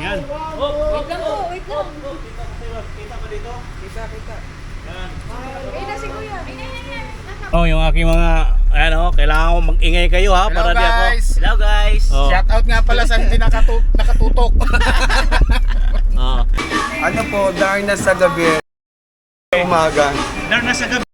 Yan. Wait lang po, wait lang. Kita ba dito? Kita. Yan. Eh, na si Kuya. Oh, yung aking mga, ayan oh, kailangan ko mag-ingay kayo ha. Hello, para di ako. guys. Hello guys. Oh. Shout out nga pala sa hindi nakatutok. Oh. Ano po, Darna sa gabi, umaga. Dar na sa gabi.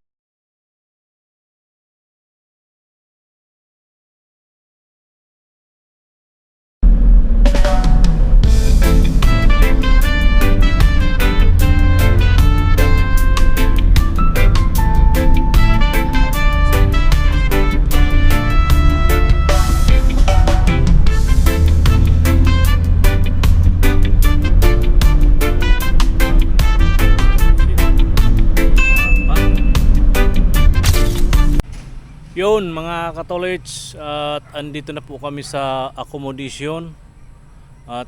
Yun mga katolits, at andito na po kami sa accommodation.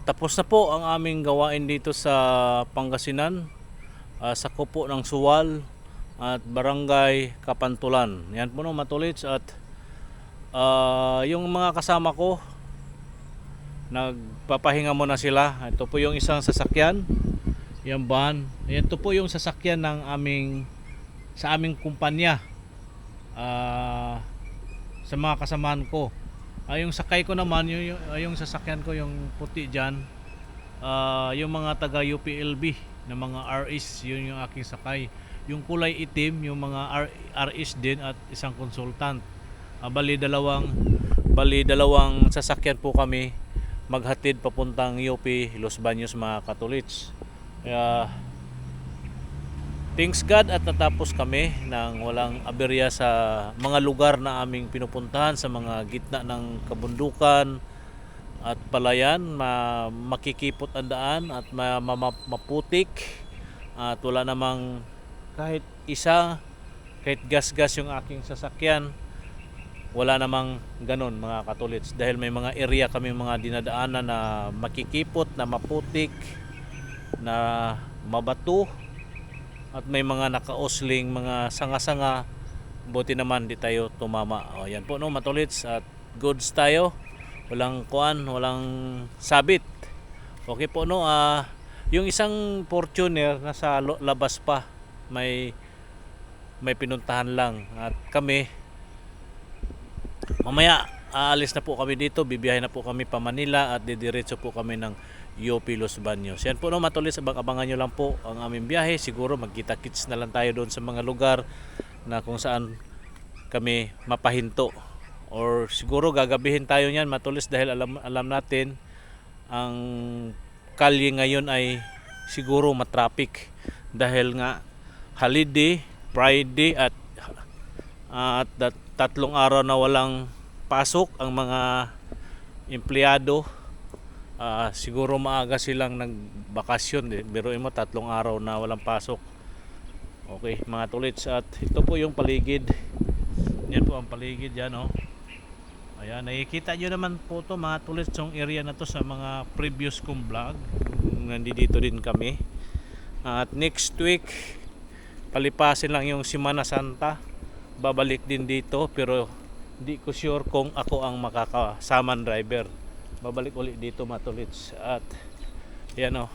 Tapos na po ang aming gawain dito sa Pangasinan, sa Kupo ng Suwal at Barangay Kapantulan. Yan po no mga tolits, at yung mga kasama ko nagpapahinga muna sila. Ito po yung isang sasakyan, yung van. Ito po yung sasakyan ng sa aming kumpanya. Sa mga kasamahan ko, yung sakay ko naman, yung sasakyan ko, yung puti dyan, yung mga taga UPLB na mga RS, yun yung aking sakay. Yung kulay itim, yung mga RS din, at isang consultant. Bali dalawang sasakyan po kami maghatid papuntang UP Los Baños mga katolits. Thanks God at natapos kami ng walang aberya sa mga lugar na aming pinupuntahan, sa mga gitna ng kabundukan at palayan. Makikipot ang daan at maputik, at wala namang kahit isa, kahit gas-gas yung aking sasakyan. Wala namang ganon mga katolits, dahil may mga area kami mga dinadaanan na makikipot, na maputik, na mabato, at may mga nakausling, mga sanga-sanga. Buti naman di tayo tumama. O yan po no matolits, at goods tayo. Walang kuan, walang sabit. Okay po no. Yung isang Fortuner nasa labas pa. May pinuntahan lang. At kami mamaya aalis na po kami dito. Bibiyahe na po kami pa Manila, at didiretso po kami ng UP Los Baños. Yan po no matulis, abangan nyo lang po ang aming biyahe. Siguro magkita-kits na lang tayo doon sa mga lugar na kung saan kami mapahinto, or siguro gagabihin tayo niyan matulis, dahil alam natin ang kalye ngayon ay siguro matraffic, dahil nga holiday, Friday, at tatlong araw na walang pasok ang mga empleyado. Siguro maaga silang nagbakasyon. Biruin mo, 3 araw na walang pasok. Okay mga tulits, at ito po yung paligid. Yan po ang paligid yan oh. Ayan, nakikita nyo naman po to mga tulits, yung area na to sa mga previous kong vlog. Nandito din kami. At next week palipasin lang yung Semana Santa, babalik din dito, pero hindi ko sure kung ako ang makakasamang driver. Babalik ulit dito matulits. At yan o,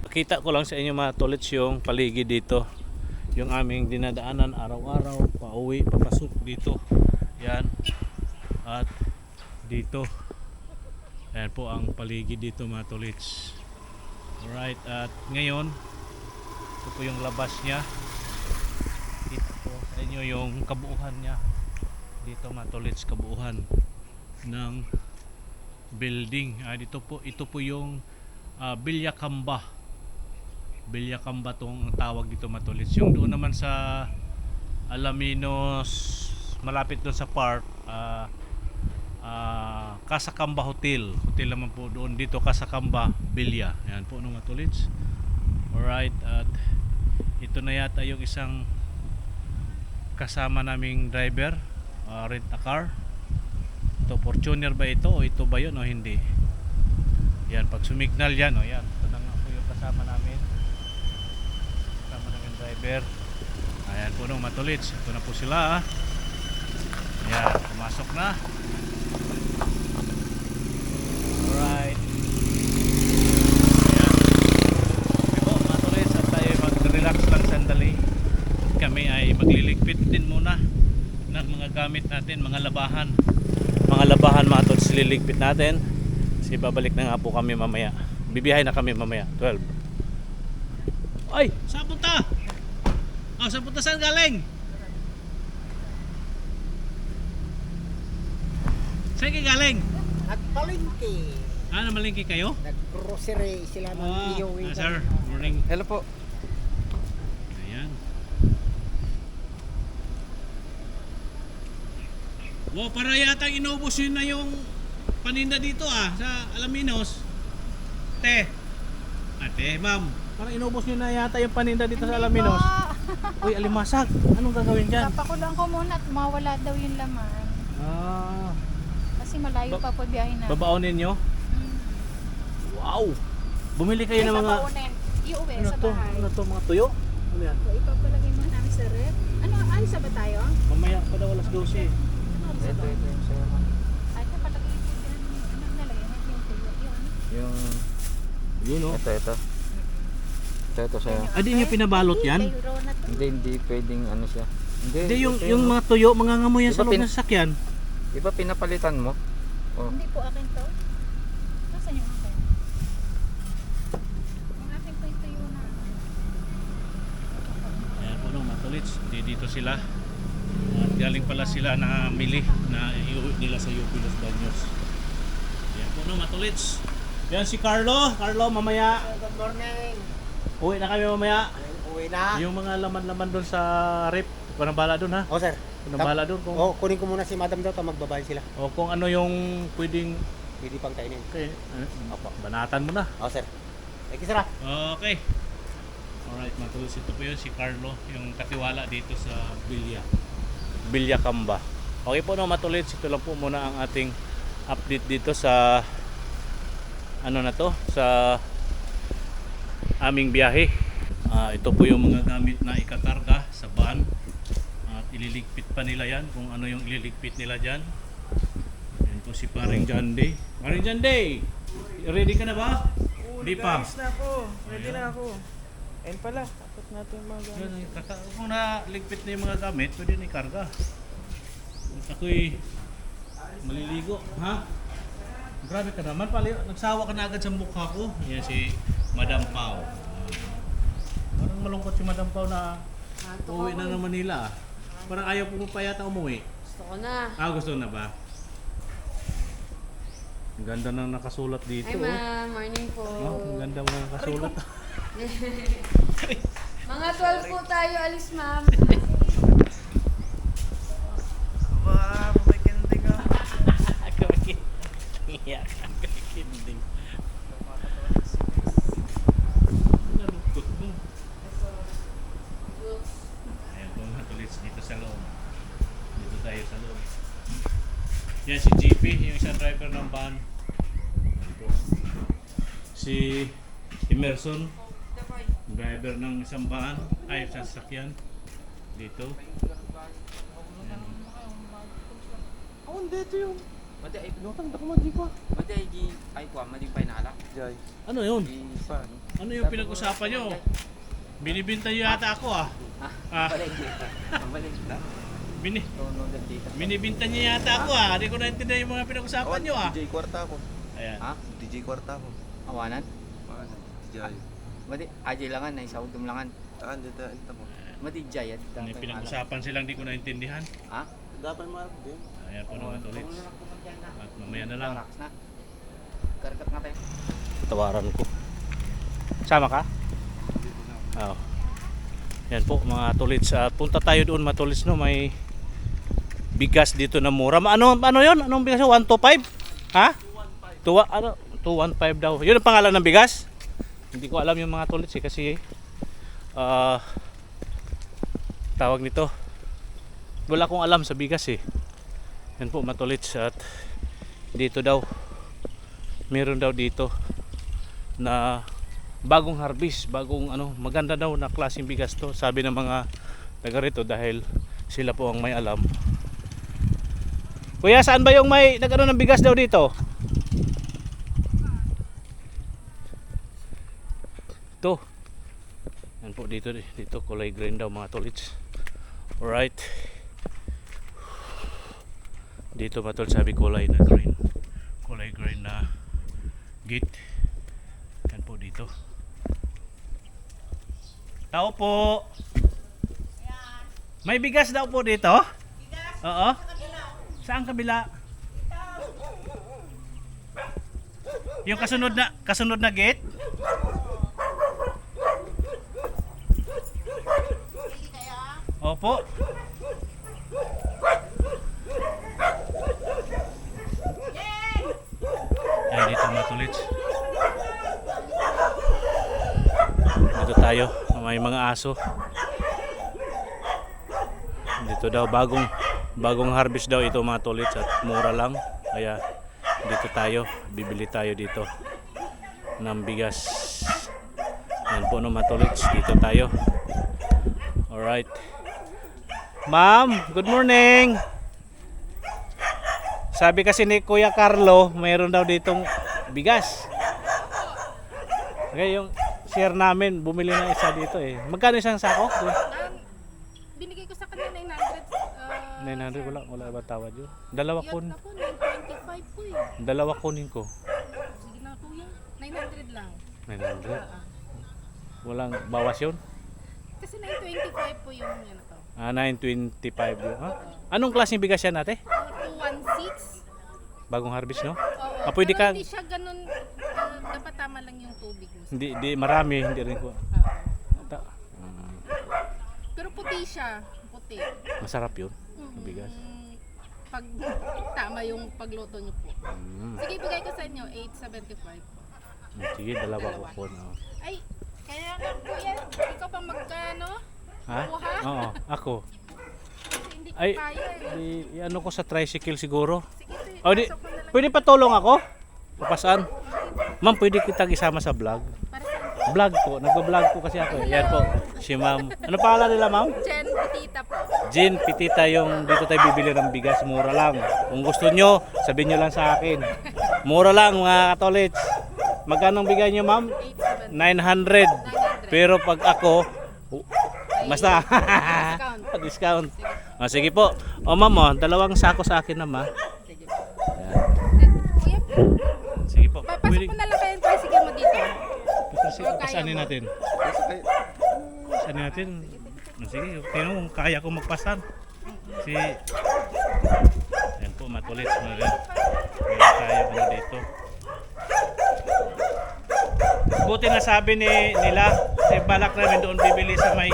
nakita ko lang sa inyo matulits yung paligid dito, yung aming dinadaanan araw-araw, pauwi, papasok dito. Yan, at dito, yan po ang paligid dito matulits. Alright, at ngayon ito po yung labas nya. Ito po sa inyo yung kabuuhan nya dito matulits, kabuuhan ng building. Ito po yung Villacamba tong tawag dito matulits. Yung doon naman sa Alaminos, malapit doon sa park, Kasakamba Hotel naman po doon. Dito Kasakamba Villa. Yan po no matulits. Alright, at ito na yata yung isang kasama naming driver, rent a car. Ito, Fortuner ba ito o ito ba yun o hindi? Yan, pag sumignal yan o yan, ito na nga po yung kasama namin driver. Ayan po no matulits, ito na po sila. Ayan, pumasok na. Alright. mga labahan. Mga labahan mga tolits, liligpit natin. Kasi babalik na nga po kami mamaya. Bibiyahe na kami mamaya, 12. Ay, saan punta? Oh, saan punta, saan galing? Saan kayo galing? Nagpalingki. Namalingki kayo? Nag-grocery sila ng iyo. Sir, morning. Hello po. Ayan. Wow, para yata inubos yun na yung paninda dito sa Alaminos. Ate, ma'am. Parang inubos nyo na yata yung paninda dito sa Alaminos. Uy, alimasag. Anong gagawin dyan? Papakulang ko muna at mawala daw yung laman. Ah, Kasi malayo pa po biyahe na. babaonin nyo? Wow! Bumili kayo ng mga... Iuwi Ano sa to? bahay. Ano to? Mga tuyo? Ano yan? So, ipapalagay mo namin sa rep. Ano, alis na ba tayo? Mamaya pa daw alas 12. Ano, alis na ba? yung sa'yo. Ay, napalagay po dyan. Ano nalagay natin yung tuyo? Yun. Yun o. Ito. Ito sa'yo. Ah, di nyo pinabalot yan? Ay, raw na to. Hindi pwedeng ano siya. Hindi, ito yung mga tuyo, mangangamoy yan Di sa ba loob ng sasakyan. Di ba pinapalitan mo? Oh. Hindi po akin to. Nasaan yung akin? Yung akin po yung tuyo na. Ayan po no, mga tolits. Dito sila. At galing pala sila na mili na iuwi nila sa UP Los Baños. Ayan po no, mga tolits. Yan si Carlo. Carlo, mamaya. Good morning. Uwi na kami mamaya. Uwi na. Yung mga laman-laman doon sa rep. Kung nang bala doon ha. Oh, sir. Kung nang bala doon. Kung, Kunin ko muna si madam daw. Magbabayad sila. o kung ano yung pwedeng... Pwede pang kainin. Okay, banatan mo na. Oh, sir. Thank you, sir. Okay. Alright, mga tolits. Ito po yun si Carlo. Yung katiwala dito sa Bilya Kamba. Okay po no, mga tolits. Ito lang po muna ang ating update dito sa ano na to, sa aming biyahe. Ito po yung mga gamit na ikakarga sa van at ililigpit pa nila yan kung ano yung ililigpit nila dyan. Yan po si Paring John Day. Paring John Day, ready ka na ba? Hindi pa. na ako. Ready na ako. Ayun pala. Tapos natin mga Kung naligpit na yung mga gamit, pwede na ikarga. At ako'y maliligo. Ha? Grabe ka naman, pala nagsawa ka na agad sa mukha ko. Yan si Madam Pao. Parang malungkot si Madam Pao na uuwi na ng Manila. Parang ayaw po mo pa yata umuwi. Gusto ko na. Gusto na ba? Ang ganda ng nakasulat dito. Hi ma'am, morning po. Ang ganda mo ng nakasulat. Mga 12 po tayo, alis ma'am. Wow, may kending ka. Iyak ka, kinding. Nalungkot mo. Ayan po mga tolits dito sa loob. Dito tayo sa loob. Yan si GP, yung isang driver ng van. Ayan po. Si Emerson, driver ng isang van, ay isang sasakyan. Dito. Ayan. Oh, hindi ito yung. Mati ay Lutang dako madi ko. mati ay gi ay kwa mati pa inala. Jay. Ano yun? Di Saan? Ano yung pinag-usapan nyo? Binibinta nyo yata ako ah. Ah. balik. Balik na. Bini No dito. binibinta nyo yata ako ah. Hindi ko naintindihan yung mga pinag-usapan nyo ah. DJ Kwarta ko. Ayan. Ha? DJ Kwarta ko. Awanan. DJ. Mati ajay langan ay sa udumlangan. Taan dito ito mo. Mati jay at May pinag-usapan silang di ko naintindihan. Ha? Dapat mo din. Ayan po naman ulit. At mamaya na lang. Relax na. Karkat nga tayo. Tawaran ko. Sama ka? Oo. Yan po mga tulits. Punta tayo doon mga tulits no. May bigas dito na mura. Ano yun? Anong bigas yun? 125? Ha? 215 daw. Yun ang pangalan ng bigas? Hindi ko alam yung mga tulits kasi tawag nito. Wala akong alam sa bigas eh. Yan po mga tulits. At dito daw meron daw dito na bagong harvest, bagong maganda daw na klaseng bigas to, sabi ng mga taga rito dahil sila po ang may alam. Kuya, saan ba yung may nagano ng bigas daw dito? Ito. Yan po dito kulay green daw mga tolits. Alright. Dito matol sabi kulay na green. Kulay green na gate. Yan po dito. Tao po. May bigas daw po dito? Bigas? Oo. Saan kabila? Yung kasunod na gate? Opo. Ay, dito matulits. Dito tayo, may mga aso. Dito daw bagong harvest daw ito mga tolits at mura lang. Kaya dito tayo, bibili tayo dito ng bigas. Yan po no mga tolits, dito tayo. Alright. Ma'am, good morning. Sabi kasi ni Kuya Carlo, mayroon daw ditong bigas. Okay, yung share namin, bumili na isa dito eh. Magkano isang sako? Binigay ko sa kanya 900. 900 wala ba tawad yun? Dalawa Yun kun. na po, 925 po eh. Dalawa kunin ko. Sige na kuya, 900 lang. 900. Walang bawas yun? Kasi 925 po yung ano to. 925 yun. Ha? Anong klaseng bigas yan ate? 216. Bagong harvest no? Oo. Pwede Pero ka, hindi siya ganun, dapat tama lang yung tubig mo. hindi marami, hindi rin ko. Pero puti siya, puti. Masarap yun, ang bigas. Pag tama yung pagluto niyo po. Sige, bigay ko sa inyo 875 po. Sige, dalawa ko po. No. Ay, kaya nga kuya, ikaw pa magkano? Ha? Kuha? Oo, ako. Kasi hindi ko Ay, kaya eh. ano ko sa tricycle siguro. Sige, O, di, pasok ko na lang. pwede pa tulong ako? Papasaan? Ma'am, pwede kitang isama sa vlog? Para saan? Vlog po, nagba-vlog po kasi ako. Yan po, si ma'am. Ano pangalan nila ma'am? Jen Petita po. Jean Petita, yung dito tayo bibili ng bigas, mura lang. Kung gusto nyo, sabihin nyo lang sa akin. Mura lang mga katolits. Magkano bigay nyo ma'am? 900. Pero pag ako, basta Discount. discount. O, sige po. O ma'am, o, dalawang sako sa akin naman. Sige po. Kuya, Sige po. papasok mo na lang kayo yung tricycle mo dito. Pasanin natin. Pasanin natin. Sige, tingnan mo kung kaya ko magpasan. Si yan po, matulits mo rin. Meron tayo ano dito. Buti na sabi nila, si balak namin doon bibili sa may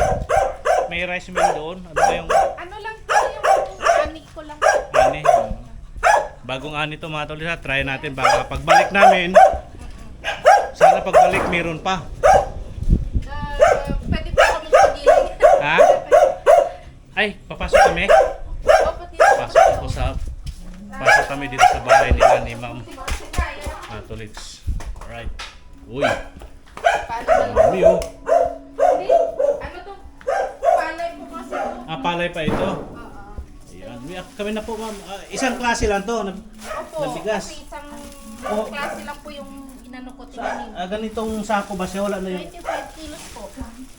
rice mill doon. Ano ba yung Ano lang po yung ani ko lang. ani? Bagong ani to mga tulis, try natin baka pagbalik namin. Sana pagbalik meron pa. Pwede po kami pagili. Ha? Ay, papasok kami. Opo, dito. Pasok kami dito sa bahay nila ni Ma'am Tulits. Alright. Uy, Paano ba yun? dami oh. Hindi. Ano to? Palay po kasi to. Palay pa ito. Ayan. Kami na po ma'am. Isang klase lang to. Opo, Nabigas. kasi isang Oh. klase lang po yung inano ko tinanim. Ganitong sako ba siya? Wala na yung 25 kilos po.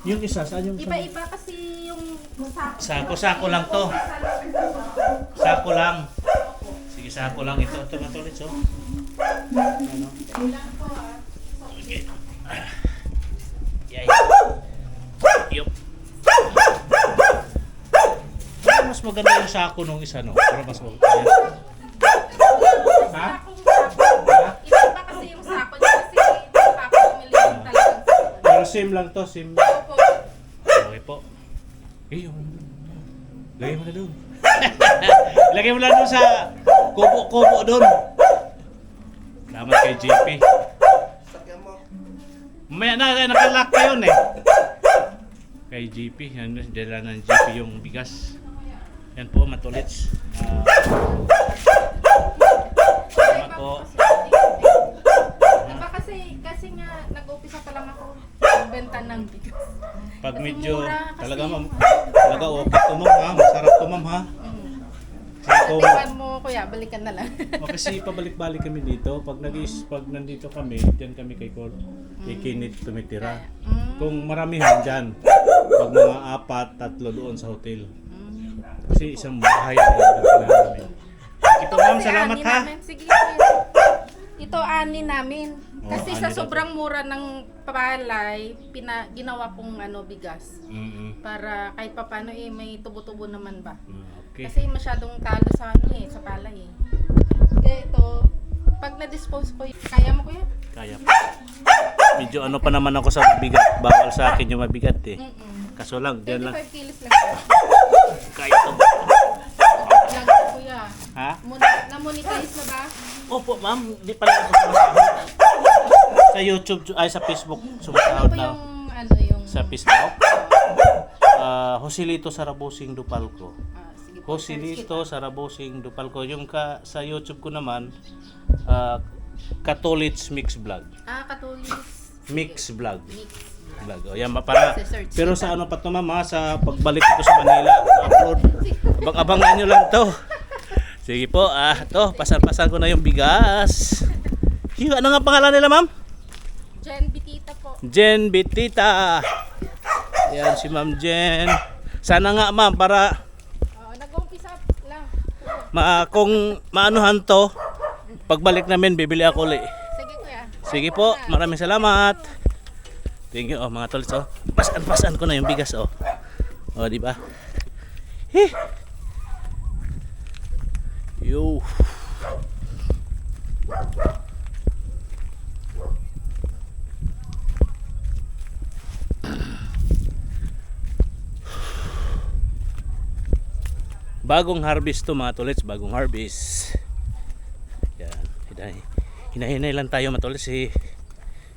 yung isa. Saan yung Iba-iba kasi yung sako. Sako lang to. Sako lang. Sige, sako lang ito. Ito na Tulits oh. Ano? Okay. Yay. Yup. Mas maganda yung sako nung isa no. Pero mas maganda. Ha? Iba-iba kasi yung sako niya kasi yung papa bumili yung talagang sako. Pero same lang to, same. Opo. Okay po. Yung lagay mo na doon. Lagay mo na doon sa kubo-kubo doon. Salamat kay JP. Sakyan mo. Mamaya na, nakalock pa yun eh. Kay JP, yan, dala ng JP yung bigas. Yan po, matulits. Salamat po. Iba kasi nga nag-umpisa pa lang ako benta ng bigas. Pag Kasi medyo, mura kasi. talaga ma'am, talaga okay to ma'am ha, masarap to ma'am ha. Kasi kung, Tingnan mo kuya, balikan na lang. o kasi pabalik-balik kami dito, pag nandito kami, diyan kami kay Kinit tumitira. Kung maramihan dyan, pag mga 4, 3 doon sa hotel. Kasi isang bahay na namin. Ito ma'am, Kasi salamat ani ha. namin. Sige, sige. Ito ani namin. Kasi ani sa natin. sobrang mura ng palay, ginawa kong bigas. Para kahit papano may tubo-tubo naman ba. Okay. Kasi masyadong talo sa sa palay Kaya ito, pag na-dispose ko, kaya mo kuya? Kaya pa. Medyo ano pa naman ako sa mabigat. Bawal sa akin yung mabigat eh. Kaso lang, diyan lang. 25 kilos lang po. Kaya to. Lang po kuya. Ha? Na-monetize na ba? Opo ma'am, di pala ako sumasahod. Sa YouTube, ay sa Facebook, Ano sumasahod po na. yung Sa Facebook? Joselito Sarabusing Dupalco. sige po, Joselito Sarabusing Dupalco. Yung sa YouTube ko naman, Katolits Mix Vlog. Katulis. Mix Vlog. Mix. Vlog. O yan, para. Search Pero kita. sa ano pa to ma'am, sa pagbalik ko sa Manila, upload. Abang-abangan nyo lang to. Sige po, to, pasan-pasan ko na yung bigas. Ano nga pangalan nila ma'am? Jen Bitita po. Jen Bitita. Yan si Ma'am Jen. Sana nga ma'am para Nag-umpisa lang. kung maanuhan to, pagbalik namin bibili ako ulit. Sige kuya. Sige po, maraming salamat. Thank you mga tolits oh. Pasan ko na yung bigas oh. Oh, di ba? Yo. Bagong harvest to mga tolits, bagong harvest. Yan, hinahinay lang tayo mga tolits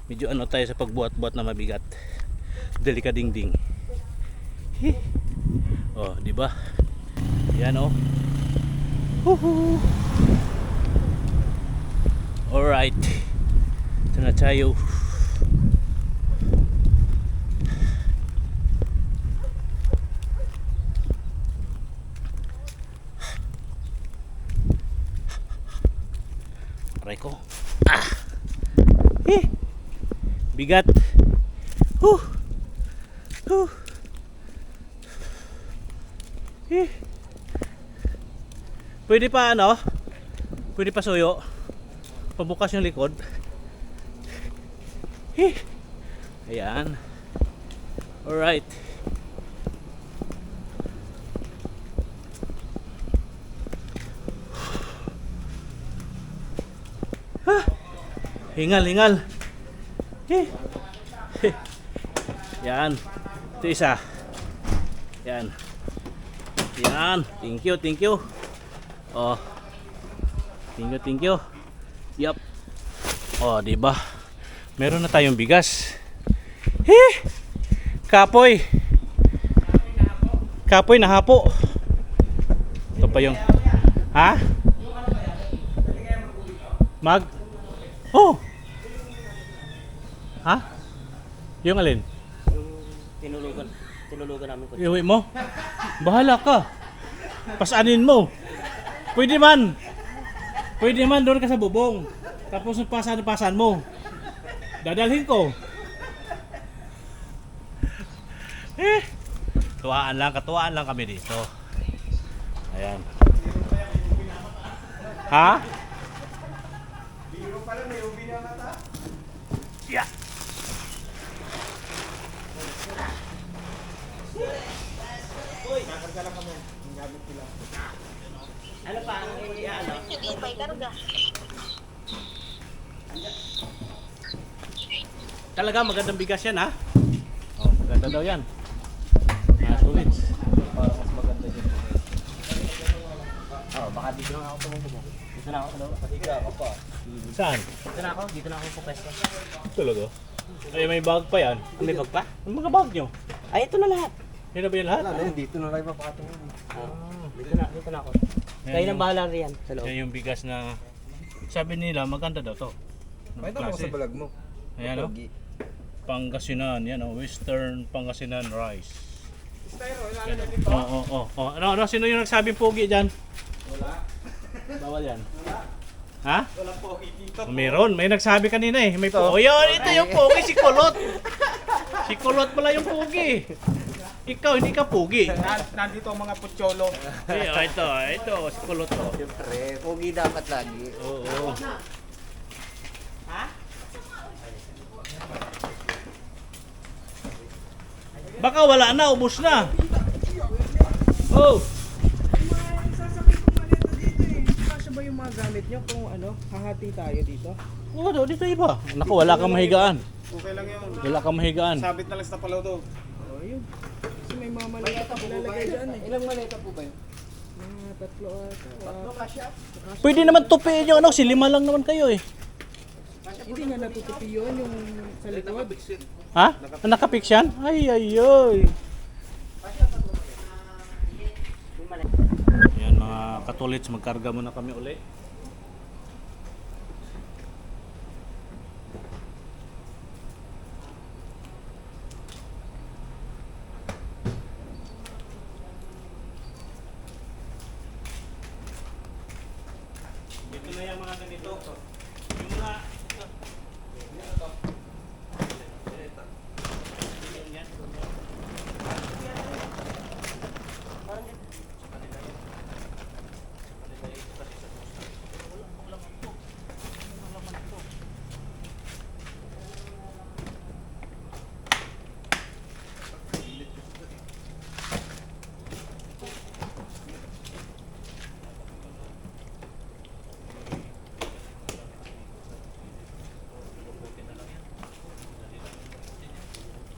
medyo ano tayo sa pagbuhat-buhat na mabigat. Delikading-ding. Oh, di ba? Yan oh. Woohoo. Alright. Ito na tayo. Aray ko. Bigat. Pwede pa ano? Pwede pa suyo. Pabukas yung likod. Ayan. Alright. Hingal. Yan. Ito isa. Yan. Thank you. Oh. Thank you. Yup. Oh, di ba? Meron na tayong bigas. Kapoy na hapo. Ito pa yung ha? Oh. Ha? Yung alin? Tinulugan namin ko. Iuwi mo? Bahala ka. Pasanin mo. Pwede man doon ka sa bubong. Tapos pasan mo. Dadalhin ko. Katuwaan lang kami dito. Ayan. Ha? Biro pala, may ubi na mata. Yeah. Ano pa? Sige, may karga. Talaga magandang bigas yan ha? Oh, maganda daw yan. Sulit. Para mas maganda din. Baka dito na ako tumutubo. Dito na ako, Pasiga ako pa. Saan? Dito na ako po pwesto. Talaga? Ay, may bag pa yan. May bag pa? Ang mga bag nyo. Ay, ito na lahat. Yan na ba yan lahat? Dito na kayo mapakatong. Dito na ako. Kayo nang bahala riyan sa loob. Yan yung bigas na sabi nila maganda daw to. Pakita mo sa balag mo. Ayan o. Pangasinan. Yan o. Western Pangasinan rice. Yan o. Oh. Ano? Sino yung nagsabing pogi dyan? Wala. Bawal yan. Ha? Walang pogi dito. Meron. May nagsabi kanina eh. May pogi. Oh, yun. Ito yung pogi. Si Kulot. Si Kulot pala yung pogi. Ikaw, hindi ka pugi. Nandito ang mga putyolo. Ito, si Kulot to. Siyempre, pogi dapat lagi. Oo. Baka wala na, ubos na. Oh! Kasya ba yung mga gamit nyo kung hahati tayo dito? Oo, dito iba. Naku, wala kang mahigaan. Okay lang yun. Wala kang mahigaan. Sabit na lang sa palodo. Oh, yun. Kasi may mga maleta pa ilalagay dyan eh. Ilang maleta po ba yun? Mga tatlo ata. Tatlo kasya? Pwede naman tupiin yung ano, si lima lang naman kayo eh. Hindi nga natutupi yun yung sa likod. Ha? Nakapix yan? Ay. Yan mga katulits, magkarga muna kami uli. Dito na yung mga ganito. Yung mga...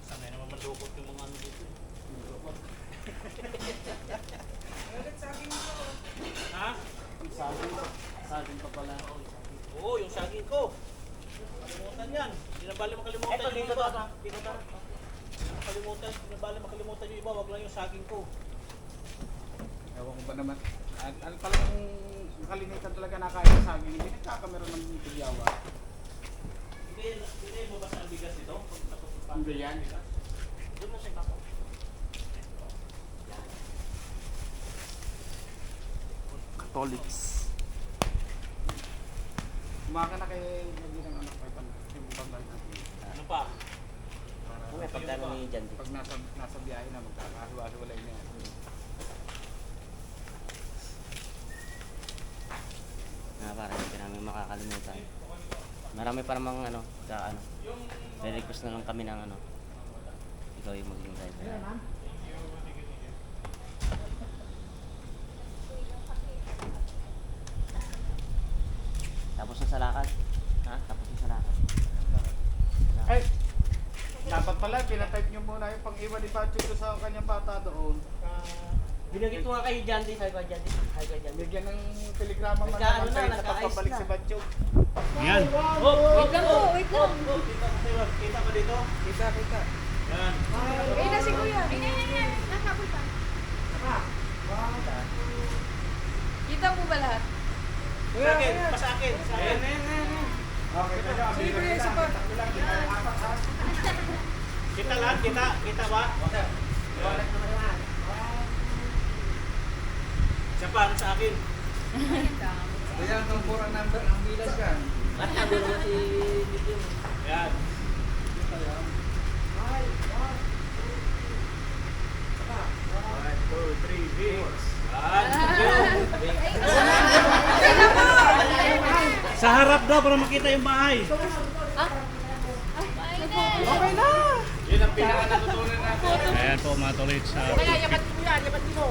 Sanay naman mandukot yung mga ano dito. Ha? Saging pa pala. Oo, yung saging ko. Kalimutan yan. Hindi na bali makalimutan Eto, yung dito iba. ta. Dito ta. Makalimutan, hindi na bali makalimutan yung iba. Wag lang yung saging ko. Ewan ko ba naman. Ano palang kalinitan talaga nakain sa saging. Hindi nagkakamera ng tigiyawa. Hindi mo basta ang bigas ito? Hindi yan. Doon mo siya kako. Catholics. Kumaka na kay naging ng anak kay yung pambay natin. Ano pa? May pagkano ni Jan. Pag nasa biyahe na magkakahiwa-hiwalay na yan. Para hindi ka namin makakalimutan. Marami pa namang re-request na lang kami ng ikaw yung magiging driver. Tapos na sa lakad? Ha? Tapos na sa lakad? Ay! Dapat pala, pinatype nyo muna yung pang-iwan ni Pacho doon sa kanyang bata doon. Binagit ko nga kay Jandy, sabi ko Jandy. Sabi ko Jandy. Bigyan ng telegrama man Nagka- naman ano sa na, nagka-ice pagpabalik na. si Pacho. Yan. Wait lang po, wait lang. Kita pa dito? Kita. Yan. Eh, na si Kuya. Ayan. Nakabot pa. Kita po ba lahat? Sa akin, pa sa akin. Sa akin. Okay, kaya Sige kuya, isa pa. Kita lahat, kita ba? Siya pa, ano sa akin? Kaya ang pura number ang bilang dyan. At sabi naman si Vicky. Yan. Sa harap daw para makita yung bahay. Okay na. Yun ang pinaka-natutunan natin. Ayan po mga tolits. Kaya, yapat mo yan, yapat mo.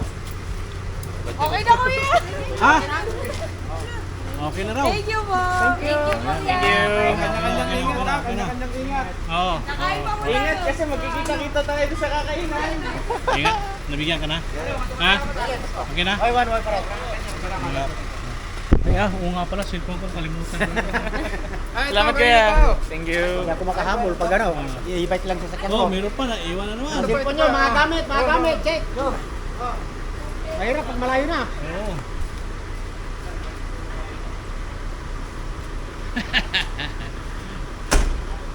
Okay na, Kuya. Ha? Okay na raw. Thank you po. Thank you. Thank you. Kanya-kanyang ingat na, kanya-kanyang ingat. Oo. Nakain pa muna. Ingat kasi magkikita-kita tayo doon sa kakainan. Ingat. Nabigyan ka na? Ha? Okay na? Ay, one para. Ay oo nga pala. Cellphone ko kalimutan ko. Salamat kaya. Thank you. Hindi ako makahabol pag i-bike lang sa sakyan Oh, meron pa na. Iwan na naman. Cellphone nyo, mga gamit, check. Mahirap pag malayo na. Oo.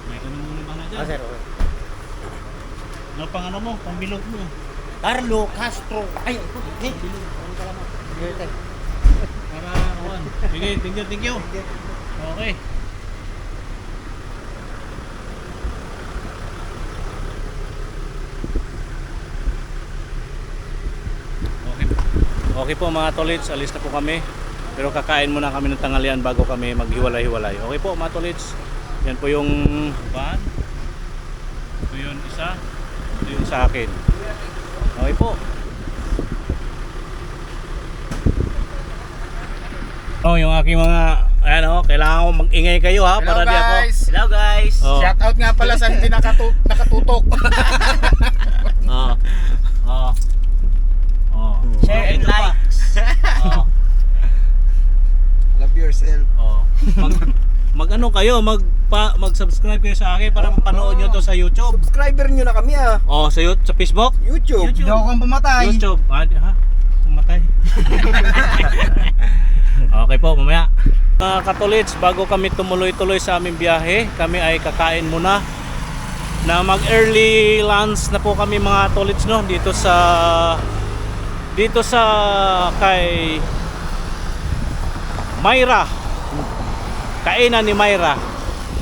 May tanong muna ba na dyan? Sir. Ano pang ano mo? Pang bilog mo. Carlo Castro. Ay, Para kawan. Sige, thank you. Okay. Okay po mga tolits, alis na po kami. Pero kakain muna kami ng tanghalian bago kami maghiwalay-hiwalay. Okay po mga tolits. Yan po yung van. Ito yung isa. Ito yung sa akin. Okay po. Oh, yung aking mga kailangan ko mag-ingay kayo ha. Hello Para di ako. guys! Hello guys! Oh. Shout out nga pala sa hindi nakatutok. Oh. Oh. Oh. Share and Ito pa. likes! Oh. Love yourself. Oh. Mag-ano kayo, mag-subscribe kayo sa akin para mapanood nyo to sa YouTube. Subscriber nyo na kami Oh, sa Facebook? YouTube. Hindi ako kang pumatay. YouTube. Ha? Pumatay. Okay po, mamaya. Mga katolits, bago kami tumuloy-tuloy sa aming biyahe, kami ay kakain muna na mag-early lunch na po kami mga tolits, no, dito sa kay Myra, kainan ni Myra.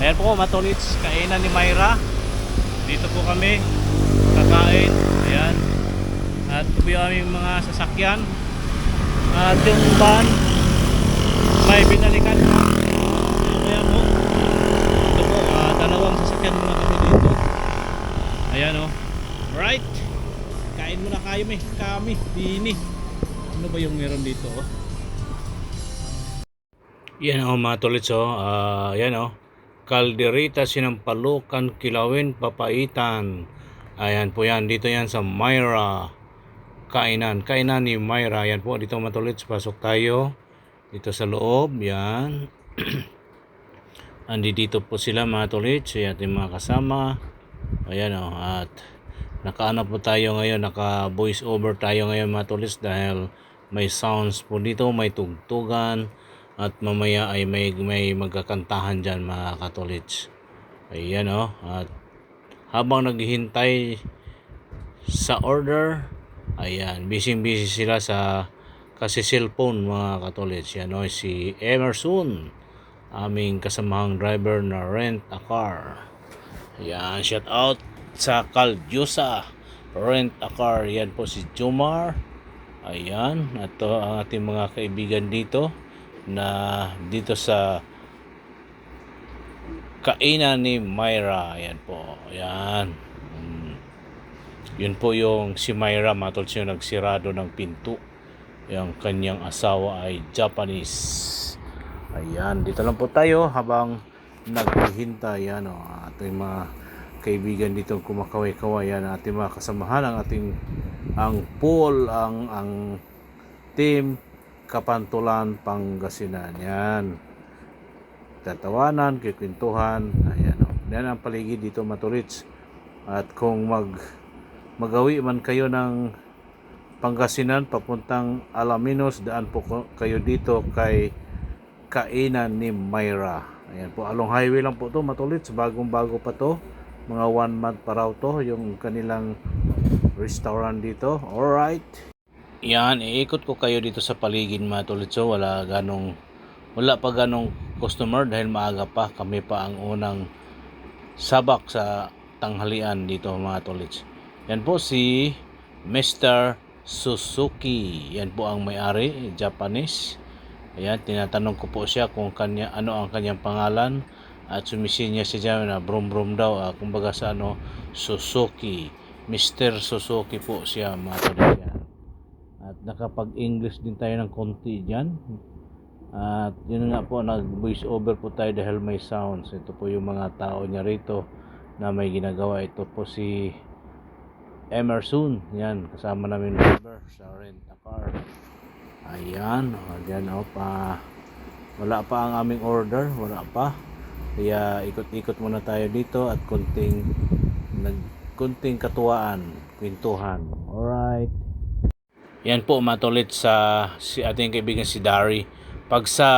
Ayan po mga tolits, kainan ni Myra. Dito po kami kakain. Ayan. At ito po yung aming mga sasakyan. At yung van may binalikan na. Kaya po ito po, dalawang sasakyan muna kami dito. Ayan o. Right. Kain muna kayo kami. Dini. Ano ba yung meron dito o? Yan o mga tolits o. Yan o. Calderita, Sinampalukan, Kilawin, Papaitan. Ayan po yan. Dito yan sa Myra. Kainan ni Myra. Yan po dito mga tolits. Pasok tayo. Dito sa loob, yan. Andi dito po sila mga tolits, ating mga kasama. Ayan o, at nakaano po tayo ngayon, naka voice over tayo ngayon mga tolits dahil may sounds po dito, may tugtugan at mamaya ay may magkakantahan dyan mga katolits. Ayan o, at habang naghihintay sa order, ayan, busy sila kasi cellphone mga katolits. Yan o, si Emerson, aming kasamahang driver na rent a car. Yan, shout out sa Caldiusa Rent a Car. Yan po si Jomar. Ayan, at to ang ating mga kaibigan dito na dito sa kainan ni Myra. Ayan po, ayan. Yun po yung si Myra mga tolits, yung nagsirado ng pinto. Yung kanyang asawa ay Japanese. Ayan, dito lang po tayo habang naghihintay. Yan o, ating mga kaibigan dito kumakaway-kaway. Yan ating mga kasamahan, ang pool, ang team Kapantulan, Pangasinan. Yan, tatawanan, kikwentuhan. Ayan o, yan ang paligid dito mga tolits. At kung magawi man kayo ng Pangasinan papuntang Alaminos, daan po kayo dito kay kainan ni Myra. Ayan po, along highway lang po to matulits, bagong-bago pa to, mga 1 month pa raw to yung kanilang restaurant dito. Alright, yan, iikot ko kayo dito sa paligid matulits. So wala pa ganong customer dahil maaga pa, kami pa ang unang sabak sa tanghalian dito mga tolits. Yan po si Mr. Suzuki. Yan po ang may-ari, Japanese. Ayan, tinatanong ko po siya kung ano ang kanyang pangalan at sumisinya siya na brum daw, kumbaga sa Suzuki. Mr. Suzuki po siya mga tolits. At nakapag-English din tayo ng konti diyan. At yun nga po, nag-voice over po tayo dahil may sounds. Ito po yung mga tao niya rito na may ginagawa. Ito po si Emerson, yan, kasama namin driver sa rent a car. Ayan, dyan wala pa ang aming order, wala pa. Kaya ikot-ikot muna tayo dito at kunting katuwaan, kwentuhan. Alright. Yan po matulit sa si ating kaibigan si Dari. Pag sa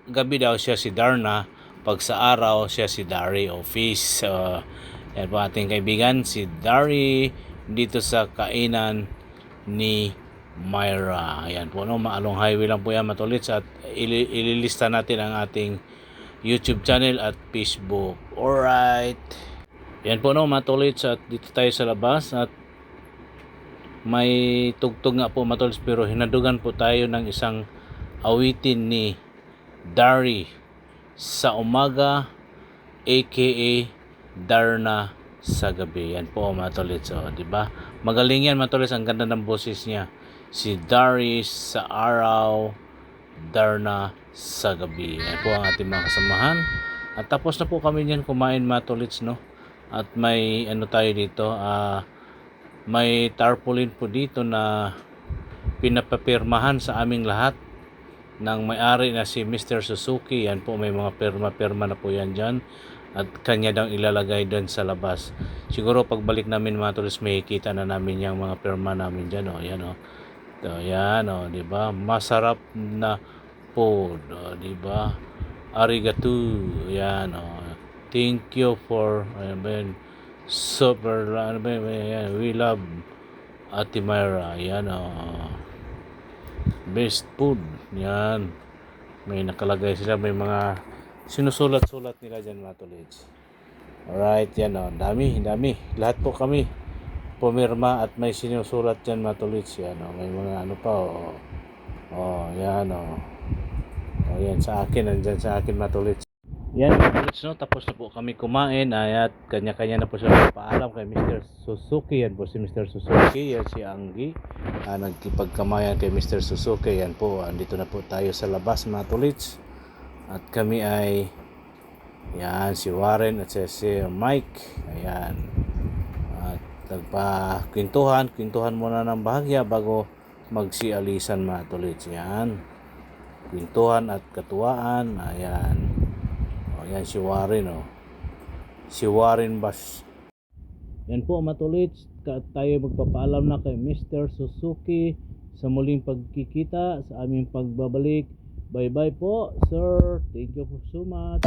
gabi daw siya si Darna, pag sa araw siya si Dari Office. Yan po ating kaibigan si Dari dito sa kainan ni Myra. Ayan po, maalong highway lang po yan matulits, at ililista natin ang ating YouTube channel at Facebook. Alright. Yan po matulits, at dito tayo sa labas at may tugtog nga po mga tol, pero hinadugan po tayo ng isang awitin ni Dari sa umaga aka Darna sa gabi. Yan po mga tolits, di ba? Magaling yan mga tolits, ang ganda ng boses niya. Si Darius sa araw, Darna sa gabi. Yan po ang ating mga kasamahan. At tapos na po kami niyan kumain mga tolits, no? At may ano tayo dito, may tarpaulin po dito na pinapapirmahan sa aming lahat ng may-ari na si Mr. Suzuki. Yan po, may mga pirma-pirma na po yan dyan. At kanya daw ilalagay doon sa labas. Siguro pagbalik namin mga tulis, may kita na namin yung mga pirma namin dyan. Yan So, yan di ba? Masarap na food, di ba? Arigato. Yan Thank you for super yan. We love Ate Myra. Yan best food. Yan. May nakalagay sila, may mga sinusulat-sulat nila dyan mga tolits. Alright, yan dami. Lahat po kami pumirma at may sinusulat dyan mga tolits. Yan may mga ano pa yan yan sa akin, nandyan sa akin mga tolits. Yan mga tolits, tapos na po kami kumain at kanya-kanya na po sila paalam kay Mr. Suzuki. Yan po si Mr. Suzuki, yan si Anggi, nagkipagkamayan kay Mr. Suzuki. Yan po, andito na po tayo sa labas mga tolits. At kami ay yan, si Warren at si Mike. Ayan. At nagpa-kwentuhan muna ng bahagya bago magsialisan mga tolits. Yan. Kwentuhan at katuwaan. Ayan. Yan si Warren Si Warren Bash. Yan po mga tolits. Tayo magpapaalam na kay Mr. Suzuki sa muling pagkikita sa aming pagbabalik. Bye-bye po, sir. Thank you so much.